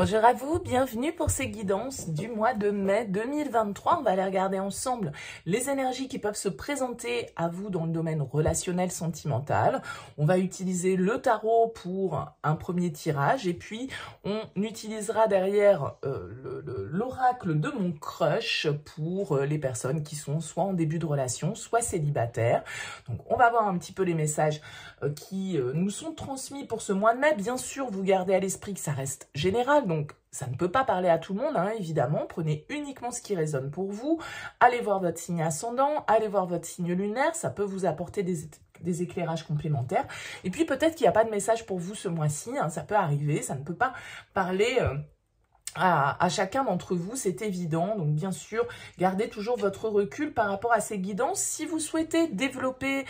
Bonjour à vous, bienvenue pour ces guidances du mois de mai 2023. On va aller regarder ensemble les énergies qui peuvent se présenter à vous dans le domaine relationnel sentimental. On va utiliser le tarot pour un premier tirage et puis on utilisera derrière l'oracle de mon crush pour les personnes qui sont soit en début de relation, soit célibataires. Donc on va voir un petit peu les messages qui nous sont transmis pour ce mois de mai. Bien sûr, vous gardez à l'esprit que ça reste général. Donc, ça ne peut pas parler à tout le monde, hein, évidemment. Prenez uniquement ce qui résonne pour vous. Allez voir votre signe ascendant, allez voir votre signe lunaire. Ça peut vous apporter des éclairages complémentaires. Et puis, peut-être qu'il n'y a pas de message pour vous ce mois-ci. Hein, ça peut arriver. Ça ne peut pas parler à chacun d'entre vous, c'est évident. Donc, bien sûr, gardez toujours votre recul par rapport à ces guidances. Si vous souhaitez développer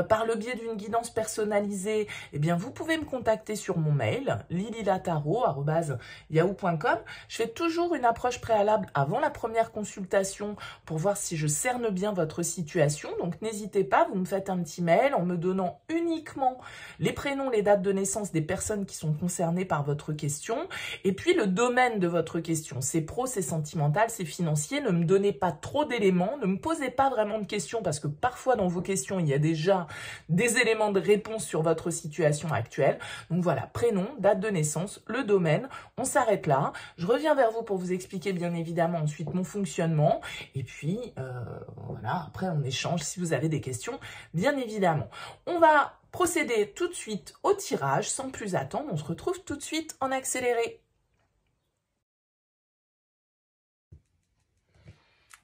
par le biais d'une guidance personnalisée, eh bien, vous pouvez me contacter sur mon mail, lililataro@yahoo.com. Je fais toujours une approche préalable avant la première consultation pour voir si je cerne bien votre situation. Donc, n'hésitez pas, vous me faites un petit mail en me donnant uniquement les prénoms, les dates de naissance des personnes qui sont concernées par votre question et puis le domaine de votre question. C'est pro, c'est sentimental, c'est financier. Ne me donnez pas trop d'éléments. Ne me posez pas vraiment de questions parce que parfois dans vos questions, il y a déjà des éléments de réponse sur votre situation actuelle. Donc voilà, prénom, date de naissance, le domaine. On s'arrête là. Je reviens vers vous pour vous expliquer bien évidemment ensuite mon fonctionnement. Et puis voilà, après on échange si vous avez des questions, bien évidemment. On va procéder tout de suite au tirage sans plus attendre. On se retrouve tout de suite en accéléré.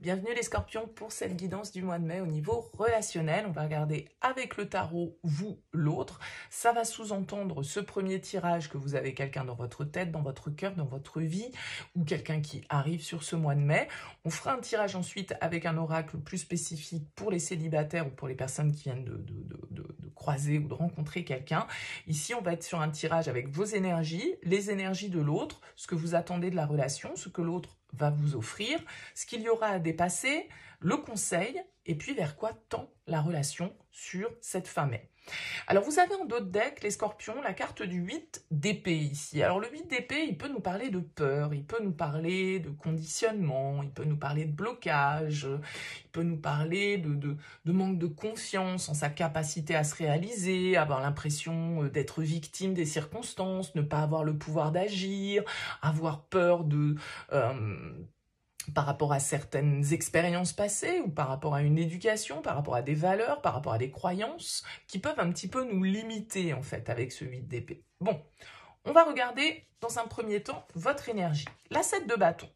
Bienvenue les scorpions pour cette guidance du mois de mai au niveau relationnel. On va regarder avec le tarot, vous, l'autre. Ça va sous-entendre ce premier tirage que vous avez quelqu'un dans votre tête, dans votre cœur, dans votre vie ou quelqu'un qui arrive sur ce mois de mai. On fera un tirage ensuite avec un oracle plus spécifique pour les célibataires ou pour les personnes qui viennent de croiser ou de rencontrer quelqu'un. Ici, on va être sur un tirage avec vos énergies, les énergies de l'autre, ce que vous attendez de la relation, ce que l'autre va vous offrir, ce qu'il y aura à dépasser, le conseil, et puis vers quoi tend la relation sur cette fin mai. Alors, vous avez en dos de deck, les scorpions, la carte du 8 d'épée ici. Alors, le 8 d'épée, il peut nous parler de peur, il peut nous parler de conditionnement, il peut nous parler de blocage, il peut nous parler de manque de confiance en sa capacité à se réaliser, avoir l'impression d'être victime des circonstances, ne pas avoir le pouvoir d'agir, avoir peur par rapport à certaines expériences passées ou par rapport à une éducation, par rapport à des valeurs, par rapport à des croyances qui peuvent un petit peu nous limiter en fait avec ce 8 d'épée. Bon, on va regarder dans un premier temps votre énergie. La 7 de bâton.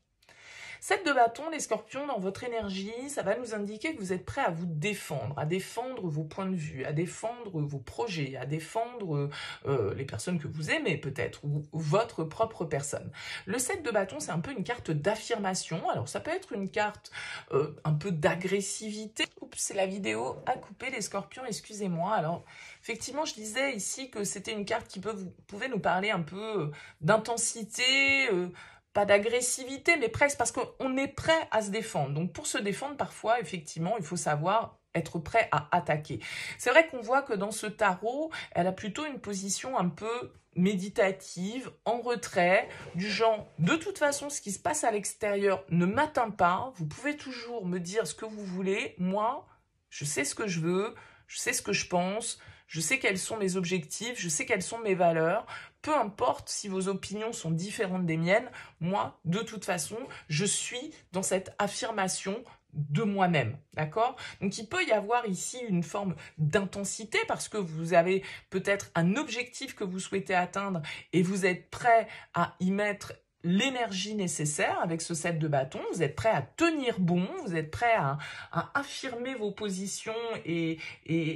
7 de bâton, les scorpions, dans votre énergie, ça va nous indiquer que vous êtes prêts à vous défendre, à défendre vos points de vue, à défendre vos projets, à défendre les personnes que vous aimez peut-être, ou votre propre personne. Le 7 de bâton, c'est un peu une carte d'affirmation. Alors, ça peut être une carte un peu d'agressivité. Oups, c'est la vidéo à couper, les scorpions, excusez-moi. Alors, effectivement, je disais ici que c'était une carte qui pouvait nous parler un peu d'intensité, pas d'agressivité, mais presque, parce qu'on est prêt à se défendre. Donc, pour se défendre, parfois, effectivement, il faut savoir être prêt à attaquer. C'est vrai qu'on voit que dans ce tarot, elle a plutôt une position un peu méditative, en retrait, du genre, de toute façon, ce qui se passe à l'extérieur ne m'atteint pas. Vous pouvez toujours me dire ce que vous voulez. Moi, je sais ce que je veux, je sais ce que je pense, je sais quels sont mes objectifs, je sais quelles sont mes valeurs. Peu importe si vos opinions sont différentes des miennes, moi, de toute façon, je suis dans cette affirmation de moi-même, d'accord? Donc, il peut y avoir ici une forme d'intensité parce que vous avez peut-être un objectif que vous souhaitez atteindre et vous êtes prêt à y mettre l'énergie nécessaire avec ce 7 de bâton, vous êtes prêt à tenir bon, vous êtes prêt à affirmer vos positions et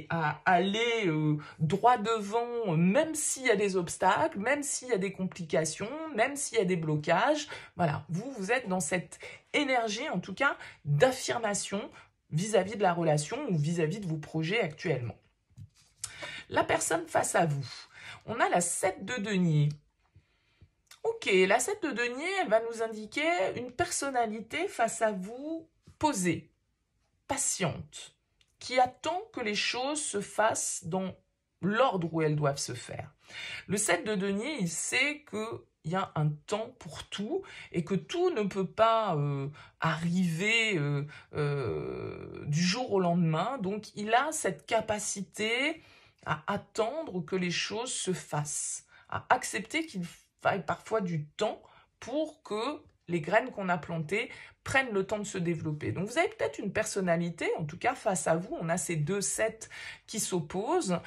à aller droit devant, même s'il y a des obstacles, même s'il y a des complications, même s'il y a des blocages. Voilà, vous êtes dans cette énergie, en tout cas, d'affirmation vis-à-vis de la relation ou vis-à-vis de vos projets actuellement. La personne face à vous, on a la 7 de denier. Ok, la 7 de denier, elle va nous indiquer une personnalité face à vous posée, patiente, qui attend que les choses se fassent dans l'ordre où elles doivent se faire. Le 7 de denier, il sait que il y a un temps pour tout et que tout ne peut pas arriver du jour au lendemain. Donc, il a cette capacité à attendre que les choses se fassent, à accepter qu'il faille parfois du temps pour que les graines qu'on a plantées prennent le temps de se développer. Donc vous avez peut-être une personnalité, en tout cas face à vous, on a ces deux sets qui s'opposent,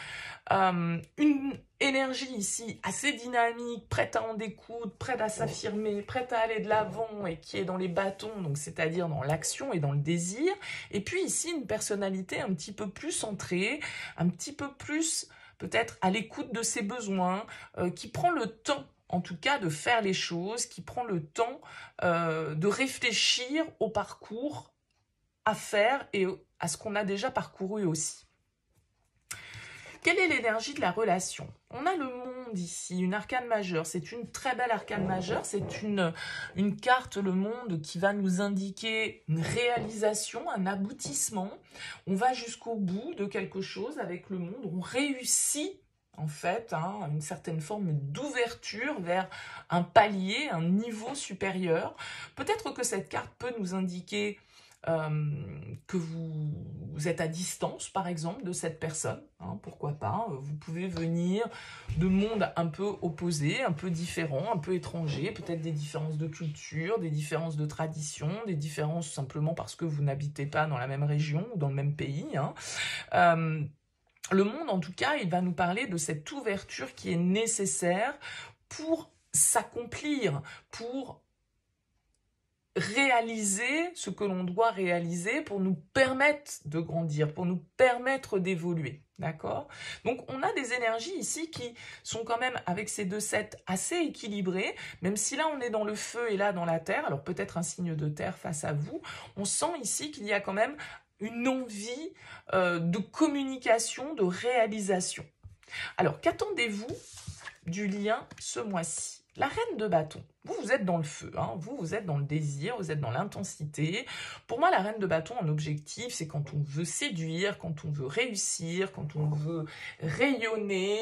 une énergie ici assez dynamique, prête à en découdre, prête à s'affirmer, prête à aller de l'avant et qui est dans les bâtons, donc c'est-à-dire dans l'action et dans le désir, et puis ici une personnalité un petit peu plus centrée, un petit peu plus peut-être à l'écoute de ses besoins, qui prend le temps en tout cas de faire les choses, qui prend le temps de réfléchir au parcours à faire et à ce qu'on a déjà parcouru aussi. Quelle est l'énergie de la relation? On a le monde ici, une arcane majeure. C'est une très belle arcane majeure. C'est une carte, le monde, qui va nous indiquer une réalisation, un aboutissement. On va jusqu'au bout de quelque chose avec le monde. On réussit en fait, une certaine forme d'ouverture vers un palier, un niveau supérieur. Peut-être que cette carte peut nous indiquer que vous êtes à distance, par exemple, de cette personne. Pourquoi pas, vous pouvez venir de mondes un peu opposés, un peu différents, un peu étrangers, peut-être des différences de culture, des différences de tradition, des différences simplement parce que vous n'habitez pas dans la même région ou dans le même pays. Le monde, en tout cas, il va nous parler de cette ouverture qui est nécessaire pour s'accomplir, pour réaliser ce que l'on doit réaliser, pour nous permettre de grandir, pour nous permettre d'évoluer. D'accord? Donc, on a des énergies ici qui sont quand même, avec ces deux sets, assez équilibrées, même si là, on est dans le feu et là, dans la terre. Alors, peut-être un signe de terre face à vous. On sent ici qu'il y a quand même une envie de communication, de réalisation. Alors, qu'attendez-vous du lien ce mois-ci? La reine de bâton, vous êtes dans le feu, vous êtes dans le désir, vous êtes dans l'intensité. Pour moi, la reine de bâton, en objectif, c'est quand on veut séduire, quand on veut réussir, quand on veut rayonner,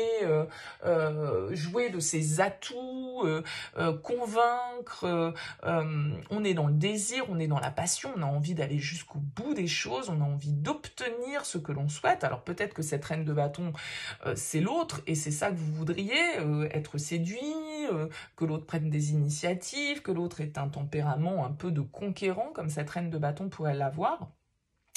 jouer de ses atouts, convaincre. On est dans le désir, on est dans la passion, on a envie d'aller jusqu'au bout des choses, on a envie d'obtenir ce que l'on souhaite. Alors peut-être que cette reine de bâton, c'est l'autre, et c'est ça que vous voudriez, être séduit, que l'autre prenne des initiatives, que l'autre ait un tempérament un peu de conquérant, comme cette reine de bâton pourrait l'avoir.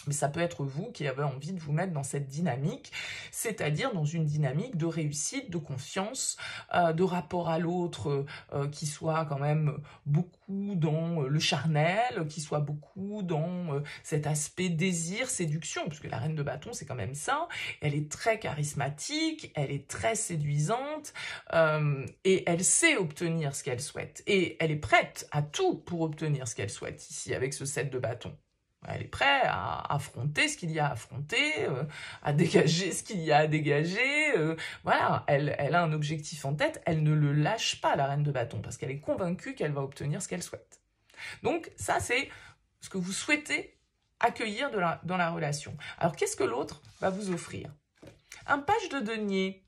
Mais ça peut être vous qui avez envie de vous mettre dans cette dynamique, c'est-à-dire dans une dynamique de réussite, de confiance, de rapport à l'autre qui soit quand même beaucoup dans le charnel, qui soit beaucoup dans cet aspect désir, séduction, puisque la reine de bâton, c'est quand même ça. Elle est très charismatique, elle est très séduisante et elle sait obtenir ce qu'elle souhaite. Et elle est prête à tout pour obtenir ce qu'elle souhaite ici, avec ce set de bâton. Elle est prête à affronter ce qu'il y a à affronter, à dégager ce qu'il y a à dégager. Voilà, elle a un objectif en tête, elle ne le lâche pas, la reine de bâton, parce qu'elle est convaincue qu'elle va obtenir ce qu'elle souhaite. Donc ça, c'est ce que vous souhaitez accueillir dans la relation. Alors, qu'est-ce que l'autre va vous offrir? Un page de denier.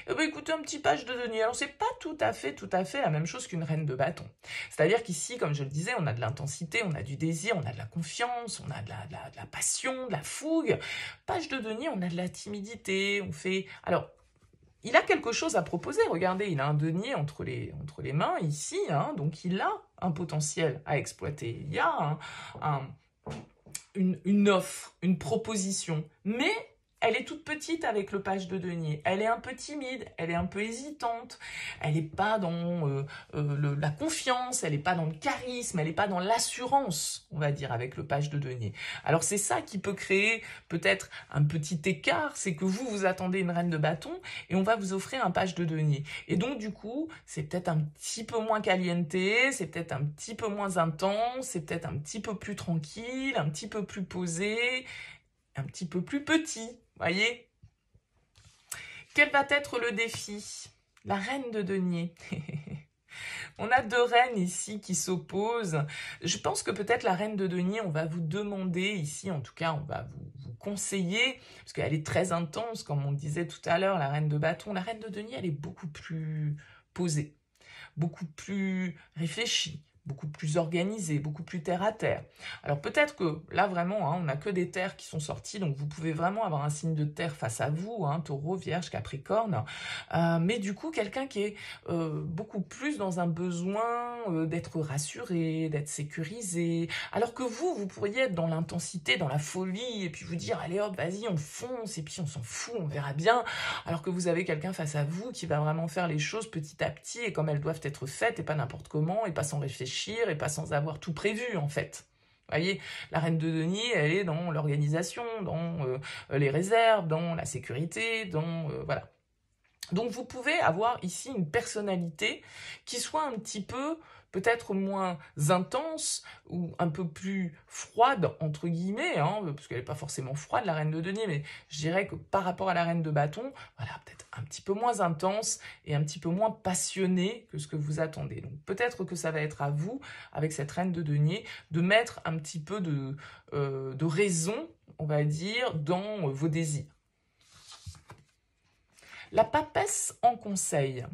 Eh bien, écoutez, un petit page de denier. Alors, c'est pas tout à fait la même chose qu'une reine de bâton. C'est-à-dire qu'ici, comme je le disais, on a de l'intensité, on a du désir, on a de la confiance, on a de la passion, de la fougue. Page de denier, on a de la timidité, on fait... Alors, il a quelque chose à proposer. Regardez, il a un denier entre les mains ici, donc il a un potentiel à exploiter. Il y a une offre, une proposition, mais... Elle est toute petite avec le page de denier. Elle est un peu timide, elle est un peu hésitante. Elle n'est pas dans la confiance, elle n'est pas dans le charisme, elle n'est pas dans l'assurance, on va dire, avec le page de denier. Alors c'est ça qui peut créer peut-être un petit écart, c'est que vous attendez une reine de bâton et on va vous offrir un page de denier. Et donc du coup, c'est peut-être un petit peu moins caliente, c'est peut-être un petit peu moins intense, c'est peut-être un petit peu plus tranquille, un petit peu plus posé, un petit peu plus petit. Voyez? Quel va être le défi? La reine de denier. On a deux reines ici qui s'opposent. Je pense que peut-être la reine de denier, on va vous demander ici, en tout cas, on va vous conseiller, parce qu'elle est très intense, comme on disait tout à l'heure, la reine de bâton. La reine de denier, elle est beaucoup plus posée. beaucoup plus réfléchi, beaucoup plus organisé, beaucoup plus terre à terre. Alors peut-être que là vraiment, hein, on n'a que des terres qui sont sorties, donc vous pouvez vraiment avoir un signe de terre face à vous, hein, Taureau, Vierge, Capricorne, mais du coup quelqu'un qui est beaucoup plus dans un besoin d'être rassuré, d'être sécurisé, alors que vous pourriez être dans l'intensité, dans la folie, et puis vous dire allez hop, vas-y, on fonce, et puis on s'en fout, on verra bien, alors que vous avez quelqu'un face à vous qui va vraiment faire les choses petit à petit, et comme elles doivent être faites, et pas n'importe comment, et pas sans réfléchir, et pas sans avoir tout prévu en fait. Vous voyez, la reine de denier, elle est dans l'organisation, dans les réserves, dans la sécurité, dans voilà. Donc vous pouvez avoir ici une personnalité qui soit un petit peu peut-être moins intense ou un peu plus froide, entre guillemets, hein, parce qu'elle n'est pas forcément froide, la reine de denier, mais je dirais que par rapport à la reine de bâton, voilà, peut-être un petit peu moins intense et un petit peu moins passionnée que ce que vous attendez. Donc peut-être que ça va être à vous, avec cette reine de denier, de mettre un petit peu de raison, on va dire, dans vos désirs. La papesse en conseil.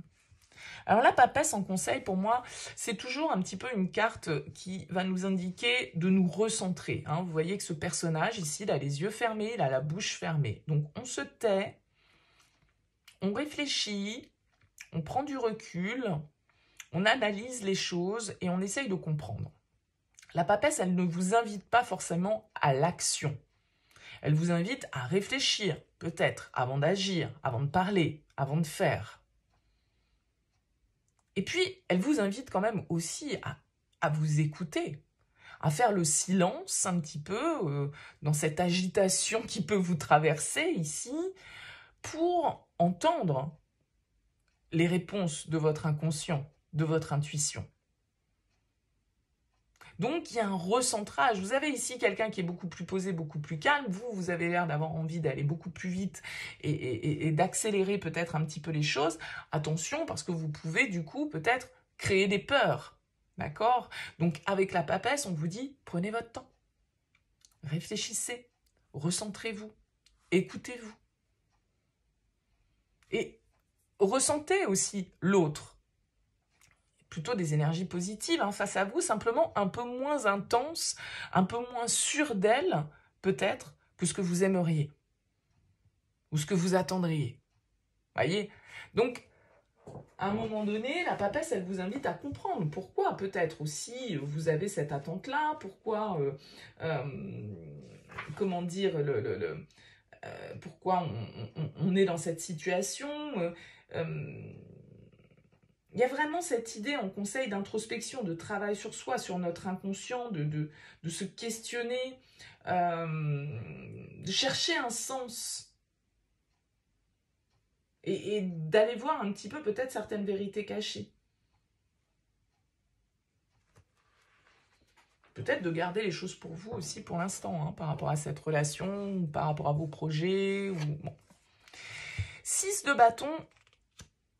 Alors la papesse en conseil, pour moi, c'est toujours un petit peu une carte qui va nous indiquer de nous recentrer. Hein. Vous voyez que ce personnage ici, il a les yeux fermés, il a la bouche fermée. Donc on se tait, on réfléchit, on prend du recul, on analyse les choses et on essaye de comprendre. La papesse, elle ne vous invite pas forcément à l'action. Elle vous invite à réfléchir, peut-être, avant d'agir, avant de parler, avant de faire. Et puis, elle vous invite quand même aussi à vous écouter, à faire le silence un petit peu dans cette agitation qui peut vous traverser ici, pour entendre les réponses de votre inconscient, de votre intuition. Donc, il y a un recentrage. Vous avez ici quelqu'un qui est beaucoup plus posé, beaucoup plus calme. Vous avez l'air d'avoir envie d'aller beaucoup plus vite et d'accélérer peut-être un petit peu les choses. Attention, parce que vous pouvez, du coup, peut-être créer des peurs. D'accord? Donc, avec la papesse, on vous dit, prenez votre temps. Réfléchissez. Recentrez-vous. Écoutez-vous. Et ressentez aussi l'autre. Plutôt des énergies positives hein, face à vous, simplement un peu moins intense, un peu moins sûre d'elle, peut-être, que ce que vous aimeriez, ou ce que vous attendriez. Voyez? Donc, à un moment donné, la papesse, elle vous invite à comprendre pourquoi, peut-être aussi, vous avez cette attente-là, pourquoi, comment dire, pourquoi on est dans cette situation, il y a vraiment cette idée en conseil d'introspection, de travail sur soi, sur notre inconscient, de se questionner, de chercher un sens et d'aller voir un petit peu peut-être certaines vérités cachées. Peut-être de garder les choses pour vous aussi pour l'instant, hein, par rapport à cette relation, ou par rapport à vos projets. Bon. 6 de bâton.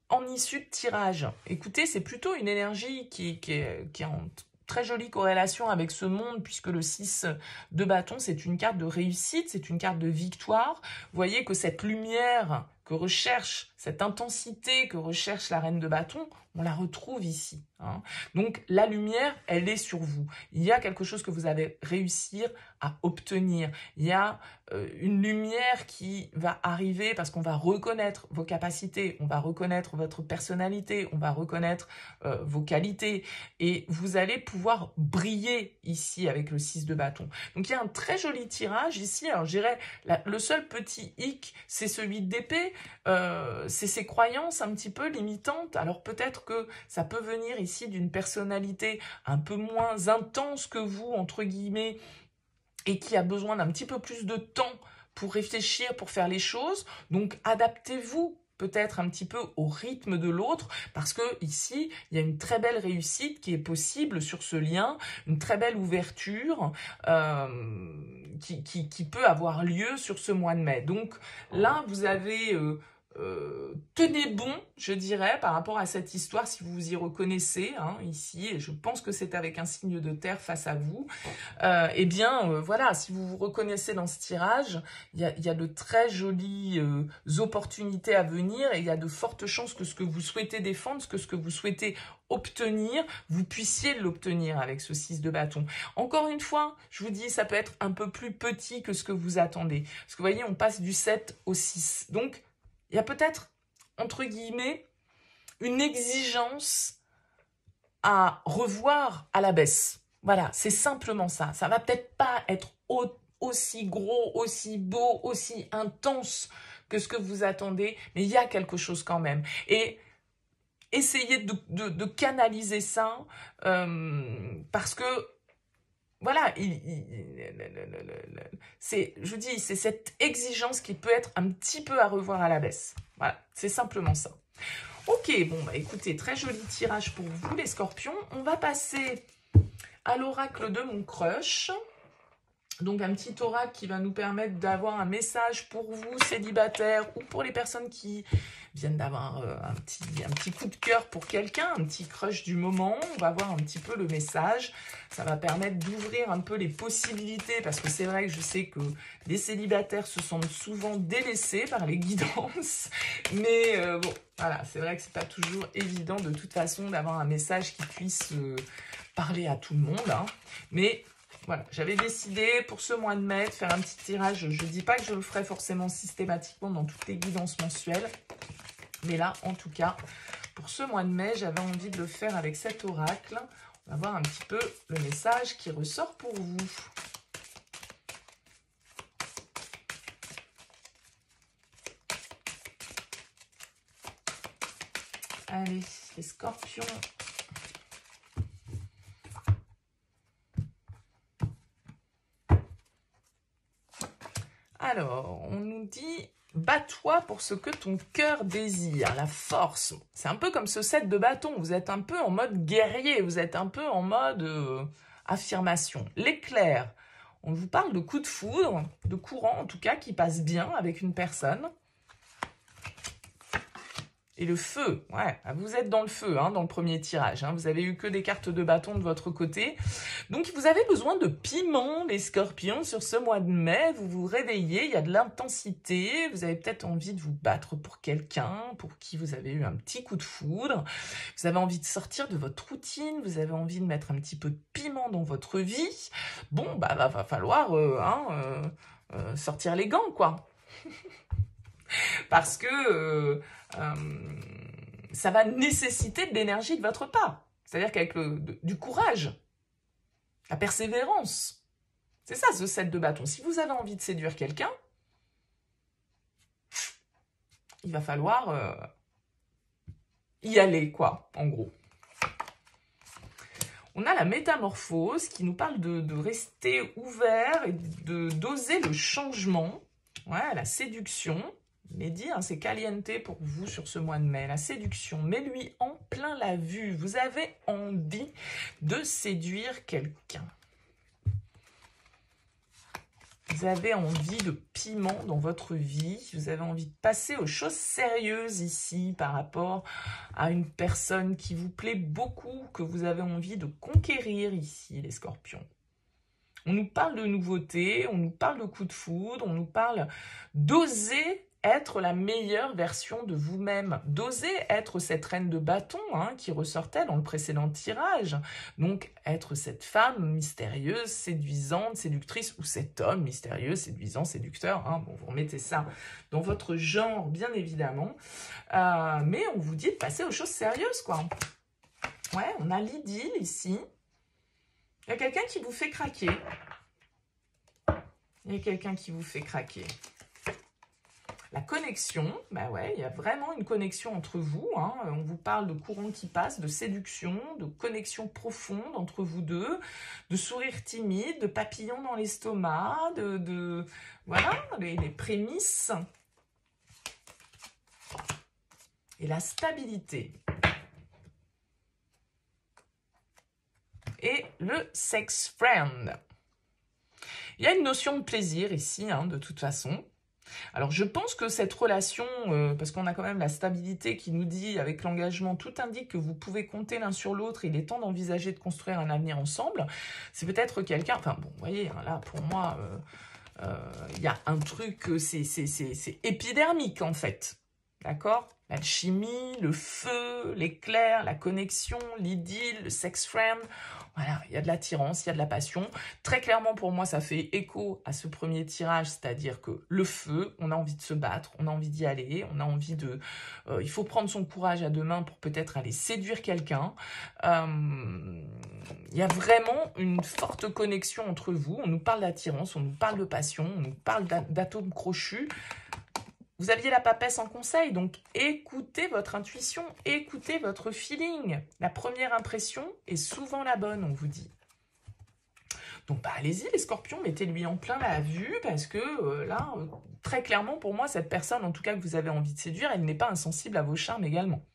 En issue de tirage, écoutez, c'est plutôt une énergie qui est en très jolie corrélation avec ce monde, puisque le 6 de bâton, c'est une carte de réussite, c'est une carte de victoire. Vous voyez que cette lumière que recherche, cette intensité que recherche la reine de bâton, on la retrouve ici. Hein. Donc la lumière, elle est sur vous. Il y a quelque chose que vous allez réussir à obtenir. Il y a une lumière qui va arriver parce qu'on va reconnaître vos capacités, on va reconnaître votre personnalité, on va reconnaître vos qualités et vous allez pouvoir briller ici avec le 6 de bâton. Donc il y a un très joli tirage ici. Alors je dirais, le seul petit hic, c'est celui d'épée. C'est ces croyances un petit peu limitantes. Alors peut-être que ça peut venir ici d'une personnalité un peu moins intense que vous, entre guillemets, et qui a besoin d'un petit peu plus de temps pour réfléchir, pour faire les choses. Donc adaptez-vous peut-être un petit peu au rythme de l'autre, parce que ici, il y a une très belle réussite qui est possible sur ce lien, une très belle ouverture qui peut avoir lieu sur ce mois de mai. Donc là, vous avez tenez bon, je dirais, par rapport à cette histoire, si vous vous y reconnaissez, hein, ici, et je pense que c'est avec un signe de terre face à vous, eh bien, voilà, si vous vous reconnaissez dans ce tirage, il y a de très jolies opportunités à venir, et il y a de fortes chances que ce que vous souhaitez défendre, ce que vous souhaitez obtenir, vous puissiez l'obtenir avec ce 6 de bâton. Encore une fois, je vous dis, ça peut être un peu plus petit que ce que vous attendez. Parce que vous voyez, on passe du 7 au 6. Donc, il y a peut-être, entre guillemets, une exigence à revoir à la baisse. Voilà, c'est simplement ça. Ça va peut-être pas être aussi gros, aussi beau, aussi intense que ce que vous attendez, mais il y a quelque chose quand même. Et essayez de canaliser ça, parce que, voilà, je dis, c'est cette exigence qui peut être un petit peu à revoir à la baisse. Voilà, c'est simplement ça. Ok, bon, bah écoutez, très joli tirage pour vous, les scorpions. On va passer à l'oracle de mon crush. Donc, un petit oracle qui va nous permettre d'avoir un message pour vous, célibataires, ou pour les personnes qui viennent d'avoir un petit coup de cœur pour quelqu'un, un petit crush du moment. On va voir un petit peu le message. Ça va permettre d'ouvrir un peu les possibilités, parce que c'est vrai que je sais que les célibataires se sentent souvent délaissés par les guidances. Mais bon, voilà, c'est vrai que c'est pas toujours évident de toute façon d'avoir un message qui puisse parler à tout le monde. Hein. Mais voilà, j'avais décidé pour ce mois de mai de faire un petit tirage. Je ne dis pas que je le ferai forcément systématiquement dans toutes les guidances mensuelles. Mais là, en tout cas, pour ce mois de mai, j'avais envie de le faire avec cet oracle. On va voir un petit peu le message qui ressort pour vous. Allez, les scorpions. Alors, on nous dit, bats-toi pour ce que ton cœur désire, la force. C'est un peu comme ce 7 de bâton, vous êtes un peu en mode guerrier, vous êtes un peu en mode affirmation. L'éclair, on vous parle de coup de foudre, de courant en tout cas, qui passe bien avec une personne. Et le feu, ouais, vous êtes dans le feu, hein, dans le premier tirage. Hein, vous avez eu que des cartes de bâton de votre côté. Donc, vous avez besoin de piment, les scorpions, sur ce mois de mai. Vous vous réveillez, il y a de l'intensité. Vous avez peut-être envie de vous battre pour quelqu'un, pour qui vous avez eu un petit coup de foudre. Vous avez envie de sortir de votre routine. Vous avez envie de mettre un petit peu de piment dans votre vie. Bon, bah, va falloir sortir les gants, quoi. Parce que ça va nécessiter de l'énergie de votre part. C'est-à-dire qu'avec du courage, la persévérance. C'est ça, ce 7 de bâton. Si vous avez envie de séduire quelqu'un, il va falloir y aller, quoi, en gros. On a la métamorphose qui nous parle de rester ouvert et d'oser le changement. Ouais, la séduction. Mehdi, hein, c'est caliente pour vous sur ce mois de mai. La séduction, mets-lui en plein la vue. Vous avez envie de séduire quelqu'un. Vous avez envie de piment dans votre vie. Vous avez envie de passer aux choses sérieuses ici par rapport à une personne qui vous plaît beaucoup, que vous avez envie de conquérir ici, les scorpions. On nous parle de nouveautés, on nous parle de coup de foudre, on nous parle d'oser être la meilleure version de vous-même, d'oser être cette reine de bâton hein, qui ressortait dans le précédent tirage. Donc, être cette femme mystérieuse, séduisante, séductrice, ou cet homme mystérieux, séduisant, séducteur. Hein. Bon, vous remettez ça dans votre genre, bien évidemment. Mais on vous dit de passer aux choses sérieuses, quoi. Ouais, on a l'idylle ici. Il y a quelqu'un qui vous fait craquer. Il y a quelqu'un qui vous fait craquer. La connexion, bah ouais, il y a vraiment une connexion entre vous. Hein. On vous parle de courant qui passe, de séduction, de connexion profonde entre vous deux, de sourire timide, de papillons dans l'estomac, voilà, les prémices. Et la stabilité. Et le sex friend. Il y a une notion de plaisir ici, hein, de toute façon. Alors, je pense que cette relation, parce qu'on a quand même la stabilité qui nous dit, avec l'engagement, tout indique que vous pouvez compter l'un sur l'autre, il est temps d'envisager de construire un avenir ensemble. C'est peut-être quelqu'un, enfin bon, vous voyez, hein, là, pour moi, il y a un truc, c'est épidermique, en fait. D'accord? L'alchimie, le feu, l'éclair, la connexion, l'idylle, le sex friend. Voilà, il y a de l'attirance, il y a de la passion. Très clairement, pour moi, ça fait écho à ce premier tirage, c'est-à-dire que le feu, on a envie de se battre, on a envie d'y aller, on a envie de... il faut prendre son courage à deux mains pour peut-être aller séduire quelqu'un. Il y a vraiment une forte connexion entre vous. On nous parle d'attirance, on nous parle de passion, on nous parle d'atomes crochus. Vous aviez la papesse en conseil, donc écoutez votre intuition, écoutez votre feeling. La première impression est souvent la bonne, on vous dit. Donc bah, allez-y les scorpions, mettez-lui en plein la vue, parce que là, très clairement pour moi, cette personne, en tout cas que vous avez envie de séduire, elle n'est pas insensible à vos charmes également.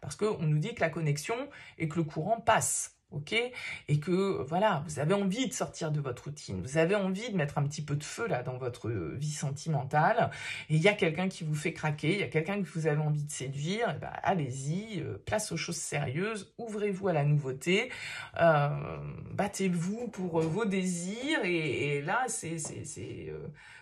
Parce qu'on nous dit que la connexion et que le courant passe. Ok, et que voilà, vous avez envie de sortir de votre routine, vous avez envie de mettre un petit peu de feu là dans votre vie sentimentale, et il y a quelqu'un qui vous fait craquer, il y a quelqu'un que vous avez envie de séduire, et ben, allez-y, place aux choses sérieuses, ouvrez-vous à la nouveauté, battez-vous pour vos désirs, et là c'est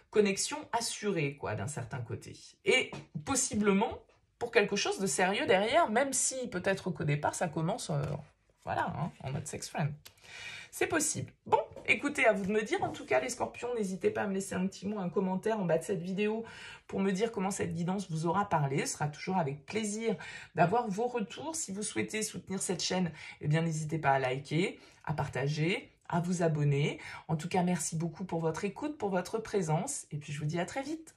connexion assurée quoi d'un certain côté, et possiblement pour quelque chose de sérieux derrière, même si peut-être qu'au départ ça commence... voilà, hein, en mode sex friend. C'est possible. Bon, écoutez, à vous de me dire. En tout cas, les scorpions, n'hésitez pas à me laisser un petit mot, un commentaire en bas de cette vidéo pour me dire comment cette guidance vous aura parlé. Ce sera toujours avec plaisir d'avoir vos retours. Si vous souhaitez soutenir cette chaîne, eh bien, n'hésitez pas à liker, à partager, à vous abonner. En tout cas, merci beaucoup pour votre écoute, pour votre présence. Et puis, je vous dis à très vite.